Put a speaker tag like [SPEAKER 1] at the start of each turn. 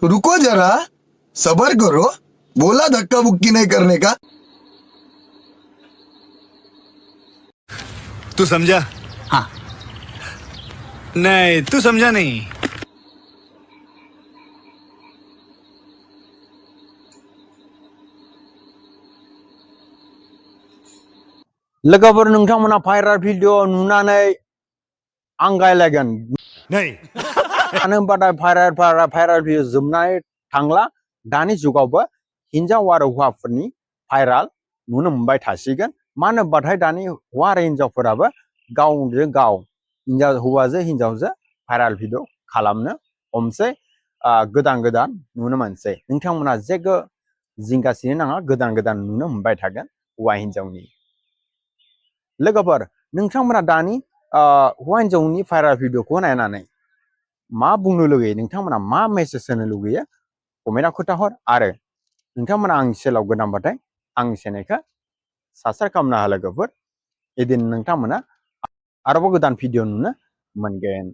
[SPEAKER 1] रुको जरा, सबर करो। बोला धक्का बुक्की नहीं करने का।
[SPEAKER 2] तू समझा?
[SPEAKER 3] हाँ।
[SPEAKER 2] नहीं, तू समझा नहीं।
[SPEAKER 4] लोगोफोर नोंथांमोना भाइराल भिडिअ नुनानै आंगायलायगोन
[SPEAKER 2] नहीं।
[SPEAKER 4] मानो होनबाथाय भाइराल भिडिअ जोबनानै थांला दानि जुगावबो हिनजाव आरो हौवाफोरनि भाइराल नुनो मोनबाय थासिगोन मानो होनबाथाय दानि हौवा आरो हिनजावफोराबो गावजों गाव हौवाजों हिनजावजों भाइराल भिडिअ खालामनो हमसै गोदान गोदान नुनो मोनसै नोंथांमोना जेबो जिंगासिनो नाङा गोदान गोदान नुनो मोनबाय थागोन हौवा हिनजावनि लोगोफोर नोंथांमोना दानि हौवा हिनजावनि भाइराल भिडिअखौ नायनानै मा बुंनो लुगैयो नोंथांमोना मा मेसेज होनो लुगैयो कमेन्टआव खोन्थाहर आरो नोंथांमोना आंनि चेनेलाव गोदानबाथाय आंनि चेनेलखौ साबस्क्राइब खालामना हो लोगोफोर इदिन नोंथांमोना आरोबाव गोदान भिडिअ नुनो मोनगोन।